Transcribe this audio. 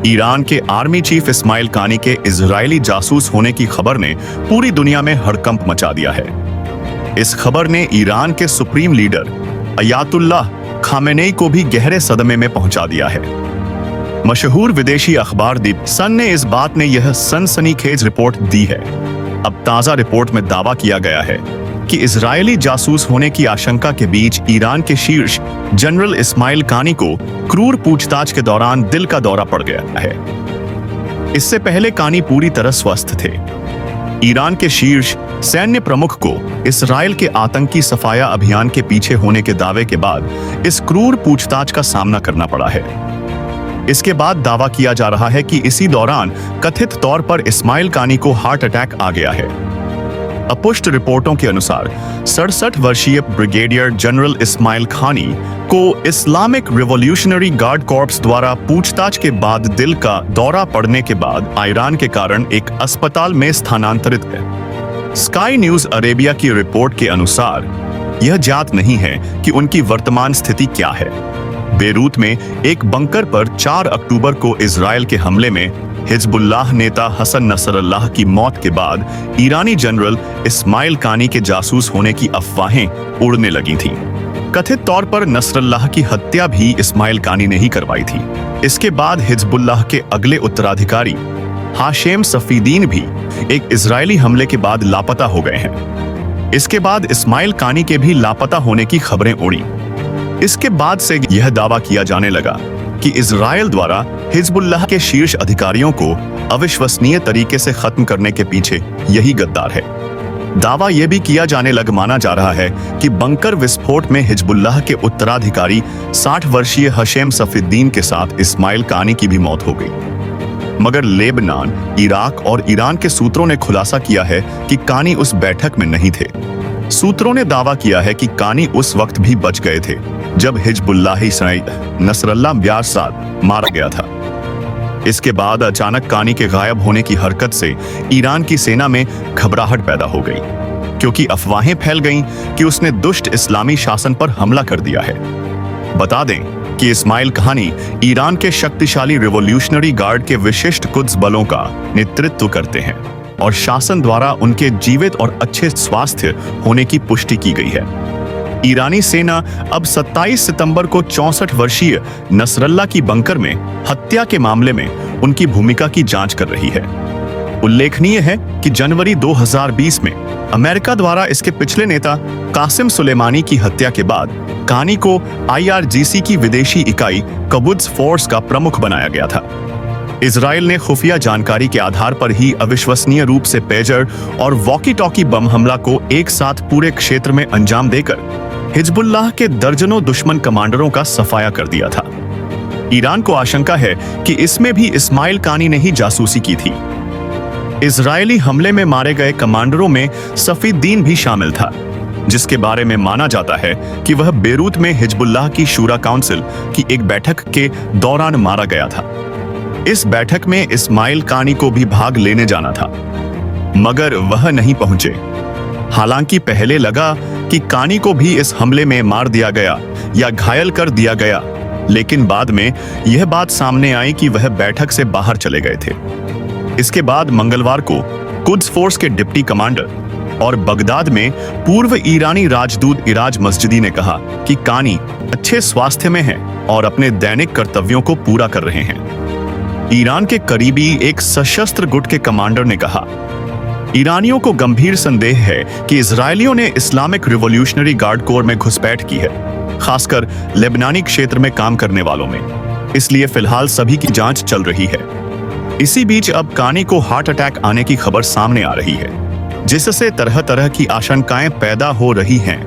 Iran के army chief Ismail कानी के इजरायली जासूस होने की खबर ने पूरी दुनिया में हड़कंप मचा दिया है। इस खबर ने ईरान के सुप्रीम लीडर अयातुल्लाह खामेनेई को भी गहरे सदमे में पहुंचा दिया है। मशहूर विदेशी अखबार दी सन ने इस बात ने यह सनसनीखेज रिपोर्ट दी है। अब ताजा रिपोर्ट में दावा किया गया है कि इजरायली जासूस होने की आशंका के बीच ईरान के शीर्ष जनरल इस्माइल कानी को क्रूर पूछताछ के दौरान दिल का दौरा पड़ गया है। इससे पहले कानी पूरी तरह स्वस्थ थे। ईरान के शीर्ष सैन्य प्रमुख को इसराइल के आतंकी सफाया अभियान के पीछे होने के दावे के बाद इस क्रूर पूछताछ का सामना करना पड़ा है। इसके बाद दावा किया जा रहा है कि इसी दौरान कथित तौर पर इस्माइल कानी को हार्ट अटैक आ गया है। अपुष्ट रिपोर्टों के अनुसार 67 वर्षीय ब्रिगेडियर जनरल इस्माइल खानी को इस्लामिक रिवॉल्यूशनरी गार्ड कॉर्प्स द्वारा पूछताछ के बाद दिल का दौरा पड़ने के बाद आयरान के कारण एक अस्पताल में स्थानांतरित है। स्काई न्यूज अरेबिया की रिपोर्ट के अनुसार यह ज्ञात नहीं है कि उनकी वर्तमान स्थिति क्या है। बेरूत में एक बंकर पर 4 अक्टूबर को इजराइल के हमले में हिजबुल्लाह नेता हसन नसरल्लाह की मौत के बाद ईरानी जनरल इस्माइल कानी के जासूस होने की अफवाहें उड़ने लगी थीं। कथित तौर पर नसरल्लाह की हत्या भी इस्माइल कानी ने ही करवाई थी। इसके बाद हिजबुल्लाह के अगले उत्तराधिकारी हाशेम सफीदीन भी एक इजरायली हमले के बाद लापता हो गए हैं। इसके बाद इस्माइल कानी के भी लापता होने की खबरें उड़ी। इसके बाद से यह दावा किया जाने लगा कि इजराइल द्वारा हिजबुल्लाह के शीर्ष अधिकारियों को अविश्वसनीय तरीके से खत्म करने के पीछे यही गद्दार है। दावा यह भी किया जाने लग माना जा रहा है कि बंकर विस्फोट में हिजबुल्लाह के उत्तराधिकारी 60 वर्षीय हशेम सफीदीन के साथ इस्माइल कानी की भी मौत हो गई। मगर लेबनान, इराक और ईरान के सूत्रों ने खुलासा किया है कि कानी उस बैठक में नहीं थे। सूत्रों ने दावा किया है कि कानी उस वक्त भी बच गए थे जब हिजबुल्लाही नसरल्लाह ब्यासाद मारा गया था। इसके बाद अचानक कानी के गायब होने की हरकत से ईरान की सेना में घबराहट पैदा हो गई, क्योंकि अफवाहें फैल गईं कि उसने दुष्ट इस्लामी शासन पर हमला कर दिया है। बता दें कि इस्माइल कानी ईरान के शक्तिशाली रिवॉल्यूशनरी गार्ड के विशिष्ट कुद्स बलों का नेतृत्व करते हैं और शासन द्वारा उनके जीवित और अच्छे स्वास्थ्य होने की पुष्टि की गई है। ईरानी सेना अब 27 सितंबर को 64 वर्षीय नसरल्लाह की बंकर में हत्या के मामले में उनकी भूमिका की जांच कर रही है। उल्लेखनीय है कि जनवरी 2020 में अमेरिका द्वारा इसके पिछले नेता कासिम सुलेमानी की हत्या के बाद कानी को IRGC की विदेशी इकाई कबुद्स फोर्स का प्रमुख बनाया गया था। इजराइल ने खुफिया जानकारी के आधार पर ही अविश्वसनीय रूप से पेजर और वॉकी टॉकी बम हमला को एक साथ पूरे क्षेत्र में अंजाम देकर हिजबुल्लाह के दर्जनों दुश्मन कमांडरों का सफाया कर दिया था। ईरान को आशंका है कि इसमें भी इस्माइल कानी ने ही जासूसी की थी। इजरायली हमले में मारे गए कमांडरों में सफीदीन भी शामिल था, जिसके बारे में माना जाता है कि वह बेरूत में हिजबुल्लाह की शूरा काउंसिल की एक बैठक के दौरान मारा गया था। इस बैठक में इस्माइल कानी को भी भाग लेने जाना था, मगर वह नहीं पहुंचे। हालांकि पहले लगा कि कानी को भी इस हमले में मार दिया गया या घायल कर दिया गया, लेकिन बाद में यह बात सामने आई कि वह बैठक से बाहर चले गए थे। इसके बाद मंगलवार को कुद्स फोर्स के डिप्टी कमांडर और बगदाद में पूर्व ईरानी राजदूत इराज मस्जिदी ने कहा कि कानी अच्छे स्वास्थ्य में हैं और अपने दैनिक कर्तव्यों को पूरा कर रहे हैं। ईरान के करीबी एक सशस्त्र गुट के कमांडर ने कहा, ईरानियों को गंभीर संदेह है कि इजरायलियों ने इस्लामिक रिवॉल्यूशनरी गार्ड कोर में घुसपैठ की है, खासकर लेबनानी क्षेत्र में काम करने वालों में। इसलिए फिलहाल सभी की जांच चल रही है। इसी बीच अब कानी को हार्ट अटैक आने की खबर सामने आ रही है, जिससे तरह तरह की आशंकाएं पैदा हो रही हैं।